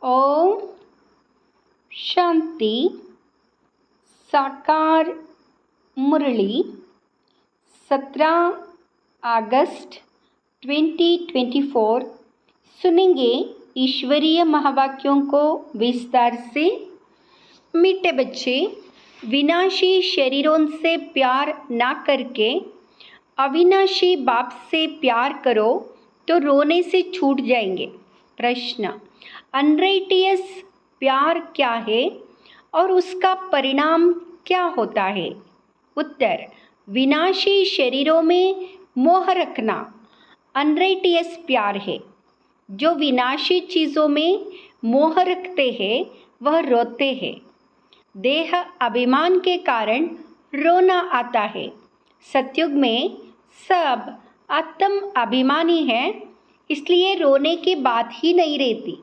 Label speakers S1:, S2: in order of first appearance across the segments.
S1: ओम शांति। साकार मुरली 17 अगस्त 2024। सुनेंगे ईश्वरीय महावाक्यों को विस्तार से। मीठे बच्चे, विनाशी शरीरों से प्यार ना करके अविनाशी बाप से प्यार करो तो रोने से छूट जाएंगे। प्रश्न: अनराइटियस प्यार क्या है और उसका परिणाम क्या होता है? उत्तर: विनाशी शरीरों में मोह रखना अनराइटियस प्यार है। जो विनाशी चीज़ों में मोह रखते हैं वह रोते हैं। देह अभिमान के कारण रोना आता है। सतयुग में सब आत्म अभिमानी है, इसलिए रोने की बात ही नहीं रहती।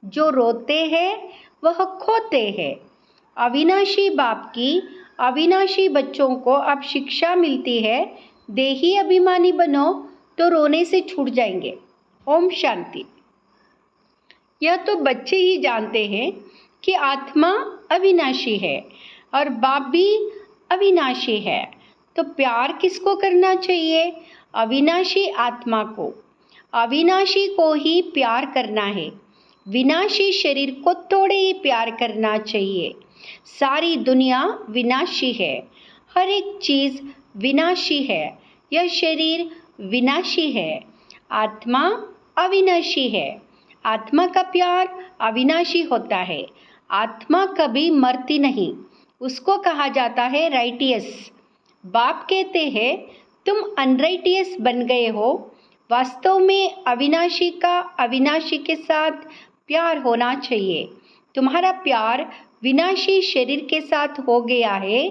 S1: जो रोते हैं वह खोते हैं। अविनाशी बाप की अविनाशी बच्चों को अब शिक्षा मिलती है, देही अभिमानी बनो तो रोने से छूट जाएंगे। ओम शांति। यह तो बच्चे ही जानते हैं कि आत्मा अविनाशी है और बाप भी अविनाशी है, तो प्यार किसको करना चाहिए? अविनाशी आत्मा को। अविनाशी को ही प्यार करना है। विनाशी शरीर को थोड़े ही प्यार करना चाहिए। सारी दुनिया विनाशी है, हर एक चीज़ विनाशी है। यह शरीर विनाशी है, आत्मा अविनाशी है। आत्मा का प्यार अविनाशी होता है। आत्मा कभी मरती नहीं, उसको कहा जाता है राइटियस। बाप कहते हैं तुम अनराइटियस बन गए हो। वास्तव में अविनाशी का अविनाशी के साथ प्यार होना चाहिए। तुम्हारा प्यार विनाशी शरीर के साथ हो गया है,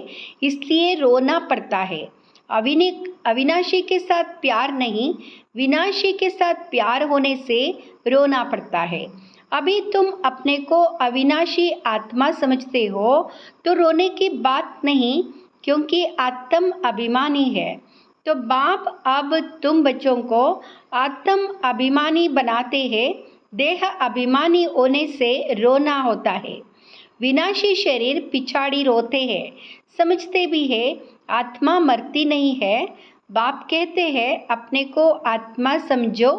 S1: इसलिए रोना पड़ता है। अविनाशी के साथ प्यार नहीं, विनाशी के साथ प्यार होने से रोना पड़ता है। अभी तुम अपने को अविनाशी आत्मा समझते हो तो रोने की बात नहीं, क्योंकि आत्म अभिमानी है। तो बाप अब तुम बच्चों को आत्म अभिमानी बनाते हैं। देह अभिमानी होने से रोना होता है। विनाशी शरीर पिछाड़ी रोते हैं, समझते भी है आत्मा मरती नहीं है। बाप कहते हैं अपने को आत्मा समझो।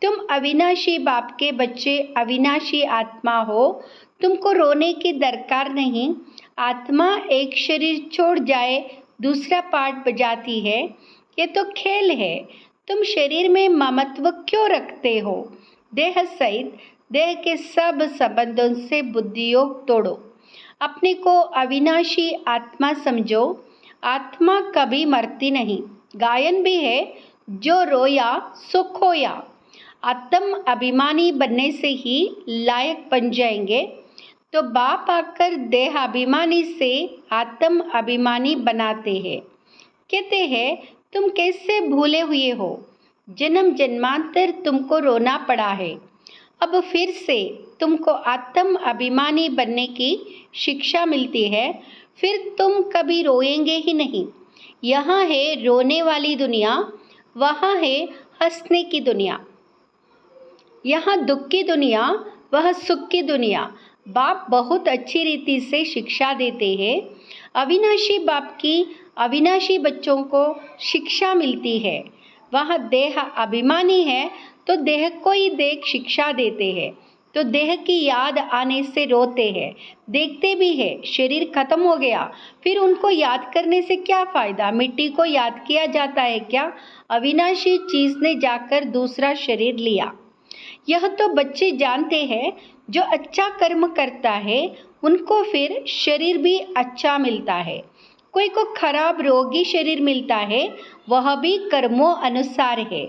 S1: तुम अविनाशी बाप के बच्चे अविनाशी आत्मा हो, तुमको रोने की दरकार नहीं। आत्मा एक शरीर छोड़ जाए दूसरा पार्ट बजाती है, ये तो खेल है। तुम शरीर में ममत्व क्यों रखते हो? देह सहित देह के सब संबंधों से बुद्धि योग तोड़ो। अपने को अविनाशी आत्मा समझो। आत्मा कभी मरती नहीं। गायन भी है, जो रोया सो खोया। आत्म अभिमानी बनने से ही लायक बन जाएंगे। तो बाप आकर देह अभिमानी से आत्म अभिमानी बनाते हैं। कहते हैं तुम कैसे भूले हुए हो, जन्म जन्मांतर तुमको रोना पड़ा है। अब फिर से तुमको आत्म अभिमानी बनने की शिक्षा मिलती है, फिर तुम कभी रोएंगे ही नहीं। यहाँ है रोने वाली दुनिया, वहाँ है हंसने की दुनिया। यहाँ दुख की दुनिया, वह सुख की दुनिया। बाप बहुत अच्छी रीति से शिक्षा देते हैं। अविनाशी बाप की अविनाशी बच्चों को शिक्षा मिलती है। वह देह अभिमानी है तो देह को ही देख शिक्षा देते हैं, तो देह की याद आने से रोते हैं। देखते भी है शरीर खत्म हो गया, फिर उनको याद करने से क्या फ़ायदा? मिट्टी को याद किया जाता है क्या? अविनाशी चीज़ ने जाकर दूसरा शरीर लिया। यह तो बच्चे जानते हैं। जो अच्छा कर्म करता है उनको फिर शरीर भी अच्छा मिलता है। कोई को खराब रोगी शरीर मिलता है, वह भी कर्मों अनुसार है।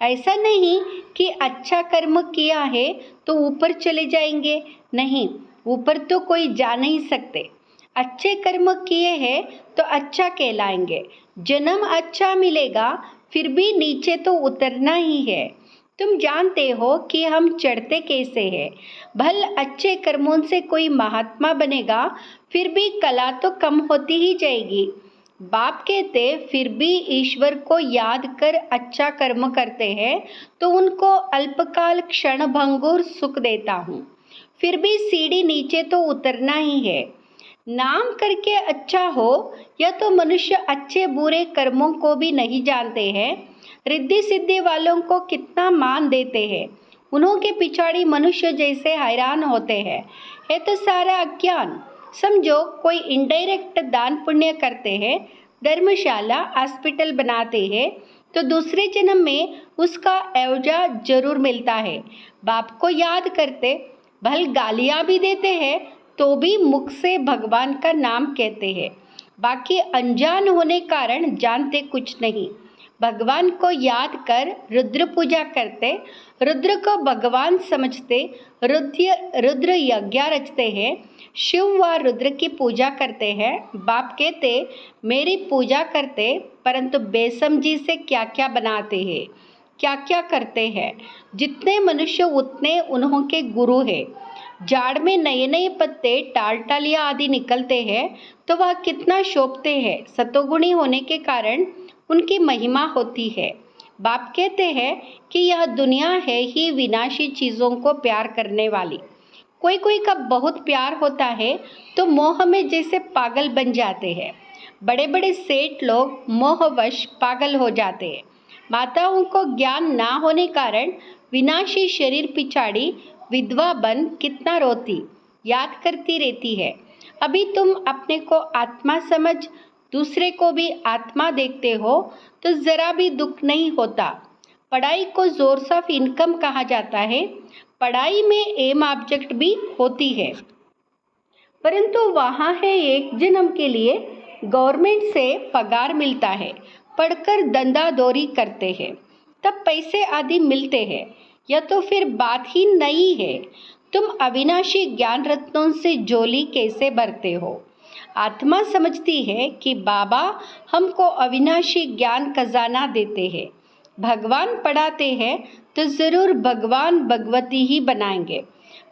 S1: ऐसा नहीं कि अच्छा कर्म किया है तो ऊपर चले जाएंगे, नहीं, ऊपर तो कोई जा नहीं सकते। अच्छे कर्म किए हैं तो अच्छा कहलाएंगे। जन्म अच्छा मिलेगा, फिर भी नीचे तो उतरना ही है। तुम जानते हो कि हम चढ़ते कैसे हैं। भल अच्छे कर्मों से कोई महात्मा बनेगा, फिर भी कला तो कम होती ही जाएगी। बाप कहते फिर भी ईश्वर को याद कर अच्छा कर्म करते हैं तो उनको अल्पकाल क्षण भंगुर सुख देता हूँ, फिर भी सीढ़ी नीचे तो उतरना ही है। नाम करके अच्छा हो, या तो मनुष्य अच्छे बुरे कर्मों को भी नहीं जानते हैं। रिद्धि सिद्धि वालों को कितना मान देते हैं, उन्हों के पिछाड़ी मनुष्य जैसे हैरान होते हैं। है तो सारा अज्ञान। समझो कोई इनडायरेक्ट दान पुण्य करते हैं, धर्मशाला हॉस्पिटल बनाते हैं, तो दूसरे जन्म में उसका एवजा जरूर मिलता है। बाप को याद करते, भल गालियां भी देते हैं, तो भी मुख से भगवान का नाम कहते हैं। बाकी अनजान होने कारण जानते कुछ नहीं। भगवान को याद कर रुद्र पूजा करते, रुद्र को भगवान समझते, रुद्र यज्ञ रचते हैं, शिव व रुद्र की पूजा करते हैं। बाप कहते मेरी पूजा करते, परंतु बेसमझी से क्या क्या बनाते हैं, क्या क्या करते हैं। जितने मनुष्य उतने उन्हों के गुरु हैं। झाड़ में नए नए पत्ते टालटालियाँ आदि निकलते हैं, तो वह कितना शोभते हैं। सतोगुणी होने के कारण उनकी महिमा होती है। बाप कहते हैं कि यह दुनिया है ही विनाशी चीज़ों को प्यार करने वाली। कोई कोई का बहुत प्यार होता है तो मोह में जैसे पागल बन जाते हैं। बड़े बड़े सेठ लोग मोहवश पागल हो जाते हैं। माताओं को ज्ञान ना होने कारण विनाशी शरीर पिछाड़ी विधवा बन कितना रोती, याद करती रहती है। अभी तुम अपने को आत्मा समझ दूसरे को भी आत्मा देखते हो तो ज़रा भी दुख नहीं होता। पढ़ाई को सोर्स ऑफ इनकम कहा जाता है। पढ़ाई में एम ऑब्जेक्ट भी होती है, परंतु वहाँ है एक जन्म के लिए गवर्नमेंट से पगार मिलता है। पढ़कर धंधादौरी करते हैं तब पैसे आदि मिलते हैं। यह तो फिर बात ही नहीं है। तुम अविनाशी ज्ञान रत्नों से झोली कैसे भरते हो। आत्मा समझती है कि बाबा हमको अविनाशी ज्ञान खजाना देते हैं। भगवान पढ़ाते हैं तो ज़रूर भगवान भगवती ही बनाएंगे,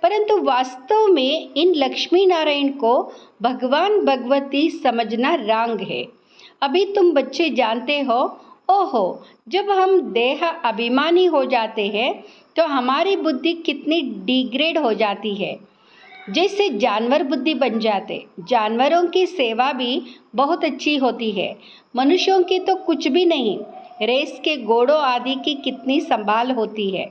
S1: परंतु वास्तव में इन लक्ष्मी नारायण को भगवान भगवती समझना रंग है। अभी तुम बच्चे जानते हो, ओहो जब हम देह अभिमानी हो जाते हैं तो हमारी बुद्धि कितनी डिग्रेड हो जाती है, जैसे जानवर बुद्धि बन जाते। जानवरों की सेवा भी बहुत अच्छी होती है, मनुष्यों की तो कुछ भी नहीं। रेस के घोड़ों आदि की कितनी संभाल होती है।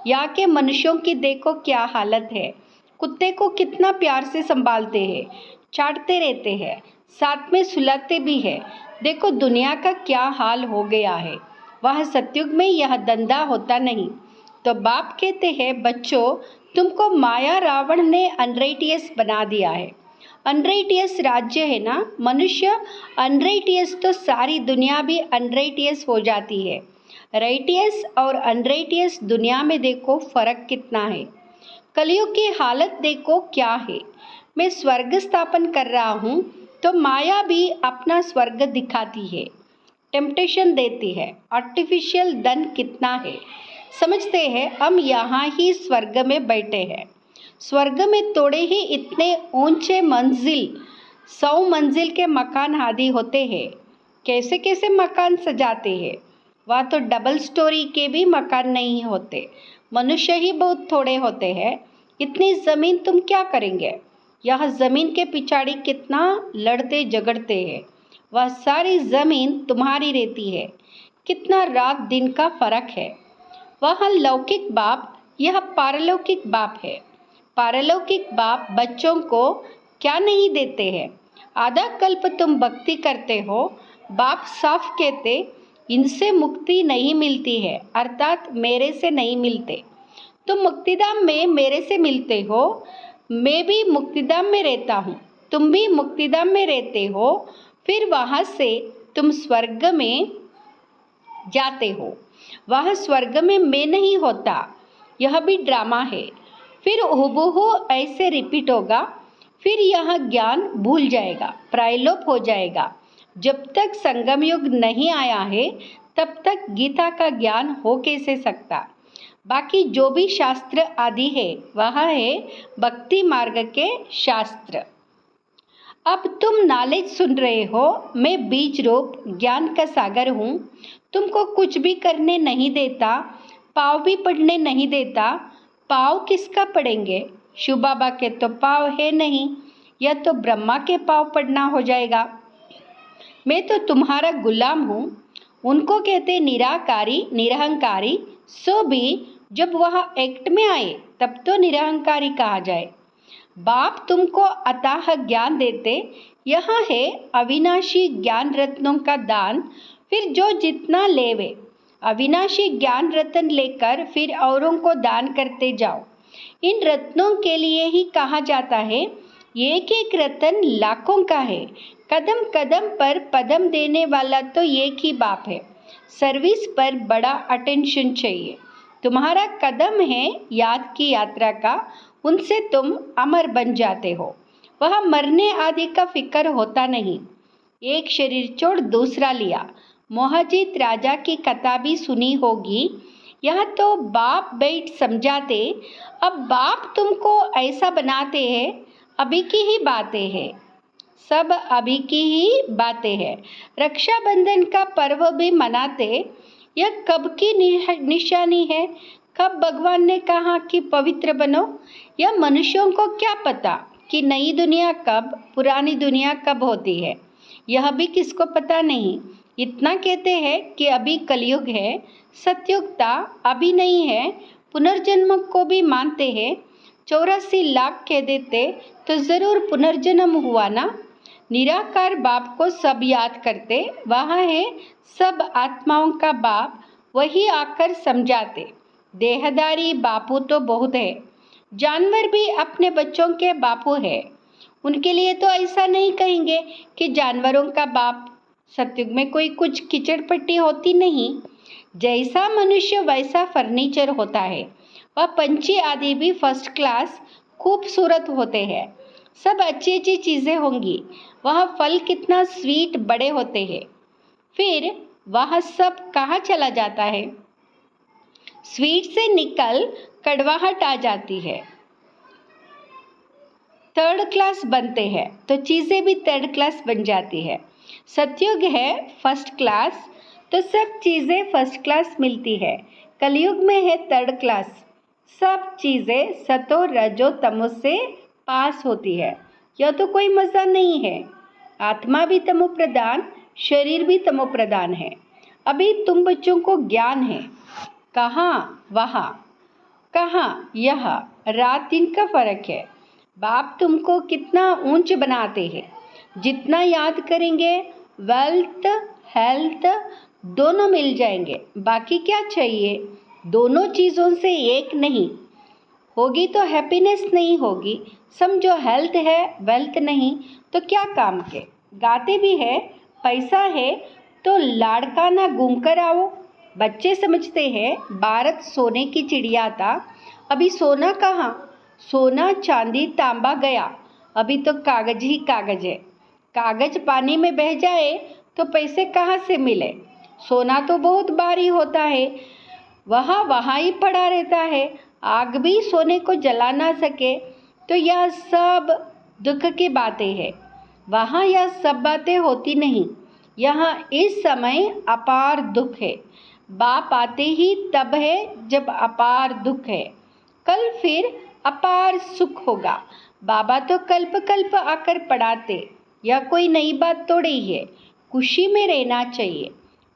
S1: यहाँ के मनुष्यों की देखो क्या हालत है। कुत्ते को कितना प्यार से संभालते हैं, चाटते रहते हैं, साथ में सुलाते भी है। देखो दुनिया का क्या हाल हो गया है। वह सतयुग में यह धंधा होता नहीं। तो बाप कहते हैं बच्चों, तुमको माया रावण ने अनराइटियस बना दिया है। अनराइटियस राज्य है ना, मनुष्य अनराइटियस तो सारी दुनिया भी अनराइटियस हो जाती है। राइटियस और अनराइटियस दुनिया में देखो फर्क कितना है। कलयुग की हालत देखो क्या है। मैं स्वर्ग स्थापन कर रहा हूँ तो माया भी अपना स्वर्ग दिखाती है, टेम्पटेशन देती है। आर्टिफिशियल धन कितना है, समझते हैं हम यहाँ ही स्वर्ग में बैठे हैं। स्वर्ग में थोड़े ही इतने ऊंचे मंजिल 100 मंजिल के मकान आदि होते हैं। कैसे कैसे मकान सजाते हैं। वह तो डबल स्टोरी के भी मकान नहीं होते। मनुष्य ही बहुत थोड़े होते हैं। इतनी ज़मीन तुम क्या करेंगे। यह ज़मीन के पिछाड़ी कितना लड़ते झगड़ते हैं। वह सारी ज़मीन तुम्हारी रहती है। कितना रात दिन का फर्क है। वह लौकिक बाप, यह पारलौकिक बाप है। पारलौकिक बाप बच्चों को क्या नहीं देते हैं। आधा कल्प तुम भक्ति करते हो, बाप साफ कहते इनसे मुक्ति नहीं मिलती है, अर्थात मेरे से नहीं मिलते। तुम मुक्तिधाम में मेरे से मिलते हो, मैं भी मुक्तिधाम में रहता हूँ, तुम भी मुक्तिधाम में रहते हो। फिर वहाँ से तुम स्वर्ग में जाते हो। वह स्वर्ग में मैं नहीं होता, यह भी ड्रामा है। फिर हुबहू ऐसे रिपीट होगा। फिर यह ज्ञान भूल जाएगा, प्रायलोप हो जाएगा। जब तक संगम युग नहीं आया है तब तक गीता का ज्ञान हो कैसे सकता। बाकी जो भी शास्त्र आदि है वह है भक्ति मार्ग के शास्त्र। अब तुम नॉलेज सुन रहे हो। मैं बीज रूप ज्ञान का सागर हूँ। तुमको कुछ भी करने नहीं देता, पाव भी पढ़ने नहीं देता। पाव किसका पढ़ेंगे, शिव बाबा के तो पाँव है नहीं, यह तो ब्रह्मा के पाँव पड़ना हो जाएगा। मैं तो तुम्हारा गुलाम हूँ। उनको कहते निराकारी निरहंकारी, सो भी जब वह एक्ट में आए तब तो निरहंकारी कहा जाए। बाप तुमको अथाह ज्ञान देते, यह है अविनाशी ज्ञान रत्नों का दान। फिर जो जितना लेवे, अविनाशी ज्ञान रत्न लेकर फिर औरों को दान करते जाओ। इन रत्नों के लिए ही कहा जाता है एक एक रत्न लाखों का है। कदम कदम पर पदम देने वाला तो एक ही बाप है। सर्विस पर बड़ा अटेंशन चाहिए। तुम्हारा कदम है याद की यात्रा का, उनसे तुम अमर बन जाते हो। वह मरने आदि का फिक्र होता नहीं। एक शरीर छोड़ दूसरा लिया। मोहजित राजा की कथा भी सुनी होगी। यह तो बाप बैठ समझाते, अब बाप तुमको ऐसा बनाते हैं। अभी की ही बातें हैं, सब अभी की ही बातें हैं। रक्षाबंधन का पर्व भी मनाते, यह कब की निशानी है। कब भगवान ने कहा कि पवित्र बनो। यह मनुष्यों को क्या पता कि नई दुनिया कब, पुरानी दुनिया कब होती है, यह भी किसको पता नहीं। इतना कहते हैं कि अभी कलयुग है, सतयुगता अभी नहीं है। पुनर्जन्म को भी मानते हैं। 84 लाख कह देते तो ज़रूर पुनर्जन्म हुआ ना। निराकार बाप को सब याद करते, वहाँ है सब आत्माओं का बाप, वही आकर समझाते। देहदारी बापू तो बहुत है, जानवर भी अपने बच्चों के बापू है। उनके लिए तो ऐसा नहीं कहेंगे कि जानवरों का बाप। सतयुग में कोई कुछ कीचड़ पट्टी होती नहीं। जैसा मनुष्य वैसा फर्नीचर होता है। वह पंछी आदि भी फर्स्ट क्लास खूबसूरत होते हैं। सब अच्छी अच्छी चीज़ें होंगी। वह फल कितना स्वीट बड़े होते हैं। फिर वह सब कहाँ चला जाता है। स्वीट से निकल कड़वाहट आ जाती है। थर्ड क्लास बनते हैं तो चीज़ें भी थर्ड क्लास बन जाती है। सतयुग है फर्स्ट क्लास, तो सब चीज़ें फर्स्ट क्लास मिलती है। कलयुग में है थर्ड क्लास, सब चीज़ें सतो रजो तमो से पास होती है। यह तो कोई मज़ा नहीं है। आत्मा भी तमो प्रधान, शरीर भी तमो प्रधान है। अभी तुम बच्चों को ज्ञान है। कहाँ वहाँ, कहाँ यह, रात दिन का फर्क है। बाप तुमको कितना ऊंच बनाते हैं। जितना याद करेंगे वेल्थ हेल्थ दोनों मिल जाएंगे। बाकी क्या चाहिए। दोनों चीज़ों से एक नहीं होगी तो हैप्पीनेस नहीं होगी। समझो हेल्थ है वेल्थ नहीं तो क्या काम के। गाते भी है, पैसा है तो लाड़काना घूम कर आओ। बच्चे समझते हैं भारत सोने की चिड़िया था, अभी सोना कहाँ। सोना चांदी तांबा गया, अभी तो कागज ही कागज है। कागज पानी में बह जाए तो पैसे कहाँ से मिले। सोना तो बहुत भारी होता है, वहाँ ही पड़ा रहता है। आग भी सोने को जला ना सके तो यह सब दुख की बातें हैं। वहाँ यह सब बातें होती नहीं। यहाँ इस समय अपार दुख है। बाप आते ही तब है जब अपार दुख है। कल फिर अपार सुख होगा। बाबा तो कल्प कल्प आकर पढ़ाते, यह कोई नई बात थोड़ी है। खुशी में रहना चाहिए,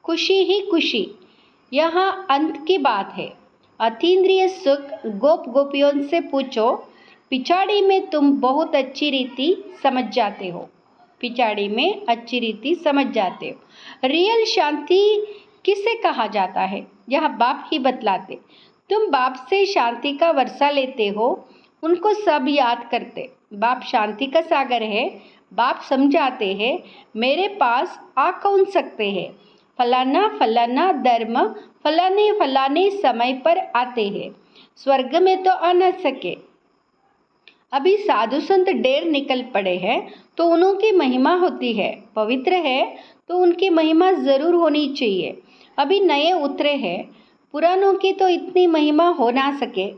S1: खुशी ही खुशी, यहाँ अंत की बात है। अतीन्द्रिय सुख गोप गोपियों से पूछो, पिछाड़ी में तुम बहुत अच्छी रीति समझ जाते हो। पिछाड़ी में अच्छी रीति समझ जाते हो। रियल शांति किसे कहा जाता है, यह बाप ही बतलाते। तुम बाप से शांति का वर्षा लेते हो, उनको सब याद करते। बाप शांति का सागर है। बाप समझाते हैं मेरे पास आ कौन सकते हैं। फलाना फलाना धर्म फलाने फलाने समय पर आते हैं, स्वर्ग में तो आ न सके। अभी साधु संत ढेर निकल पड़े हैं तो उनकी महिमा होती है। पवित्र है तो उनकी महिमा ज़रूर होनी चाहिए। अभी नए उतरे हैं, पुरानों की तो इतनी महिमा हो ना सके।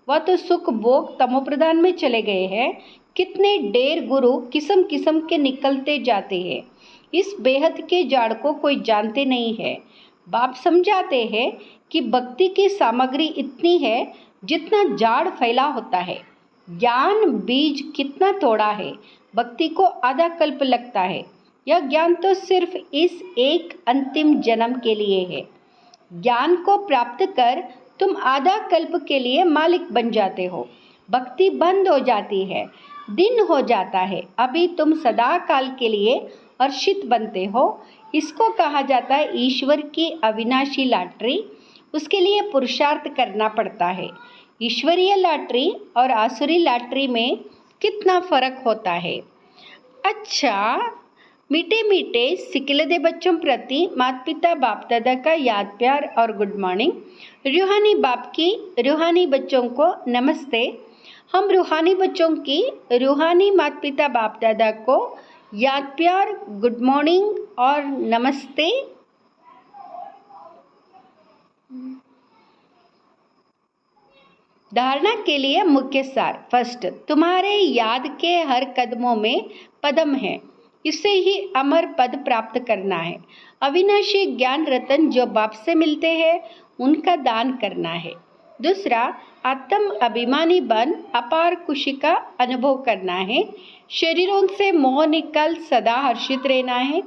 S1: वह तो सुख भोग तमोप्रधान में चले गए हैं। कितने ढेर गुरु किस्म किस्म के निकलते जाते हैं। इस बेहद के जाड़ को कोई जानते नहीं है। बाप समझाते हैं कि भक्ति की सामग्री इतनी है जितना जाड़ फैला होता है। ज्ञान बीज कितना थोड़ा है, भक्ति को आधा कल्प लगता है। यह ज्ञान तो सिर्फ इस एक अंतिम जन्म के लिए है। ज्ञान को प्राप्त कर तुम आधा कल्प के लिए मालिक बन जाते हो। भक्ति बंद हो जाती है, दिन हो जाता है, अभी तुम सदा काल के लिए हर्षित बनते हो। इसको कहा जाता है ईश्वर की अविनाशी लॉटरी। उसके लिए पुरुषार्थ करना पड़ता है। ईश्वरीय लॉटरी और आसुरी लॉटरी में कितना फर्क होता है। अच्छा, मीठे मीठे सिकिलदे बच्चों प्रति माता पिता बाप दादा का याद प्यार और गुड मॉर्निंग। रूहानी बाप की रूहानी बच्चों को नमस्ते। हम रूहानी बच्चों की रूहानी माता पिता बाप दादा को याद प्यार, गुड मॉर्निंग और नमस्ते। धारणा के लिए मुख्य सार। फर्स्ट, तुम्हारे याद के हर कदमों में पदम है, इससे ही अमर पद प्राप्त करना है। अविनाशी ज्ञान रतन जो बाप से मिलते हैं उनका दान करना है। दूसरा, आत्म अभिमानी बन अपार खुशी का अनुभव करना है। शरीरों से मोह निकाल सदा हर्षित रहना है,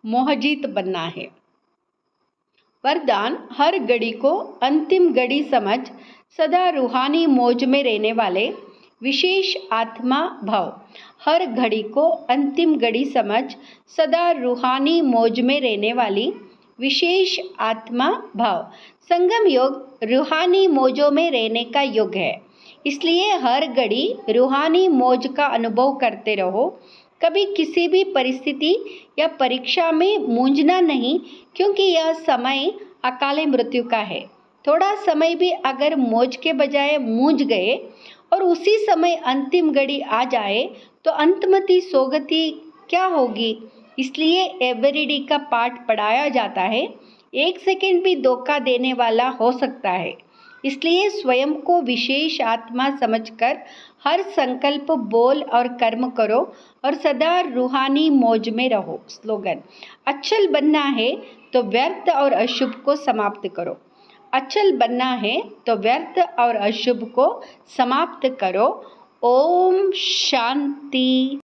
S1: मोहजीत बनना है। वरदान, हर घड़ी को अंतिम घड़ी समझ सदा रूहानी मौज में रहने वाले विशेष आत्मा भाव। हर घड़ी को अंतिम घड़ी समझ सदा रूहानी मौज में रहने वाली विशेष आत्मा भाव। संगम योग रूहानी मौजों में रहने का युग है, इसलिए हर घड़ी रूहानी मौज का अनुभव करते रहो। कभी किसी भी परिस्थिति या परीक्षा में मूंझना नहीं, क्योंकि यह समय अकाले मृत्यु का है। थोड़ा समय भी अगर मौज के बजाय मूंझ गए और उसी समय अंतिम घड़ी आ जाए तो अंतमति सोगति क्या होगी। इसलिए एवरीडे का पाठ पढ़ाया जाता है। एक सेकंड भी धोखा देने वाला हो सकता है, इसलिए स्वयं को विशेष आत्मा समझकर हर संकल्प बोल और कर्म करो और सदा रूहानी मौज में रहो। स्लोगन, अचल बनना है तो व्यर्थ और अशुभ को समाप्त करो। अचल बनना है तो व्यर्थ और अशुभ को समाप्त करो। ओम शांति।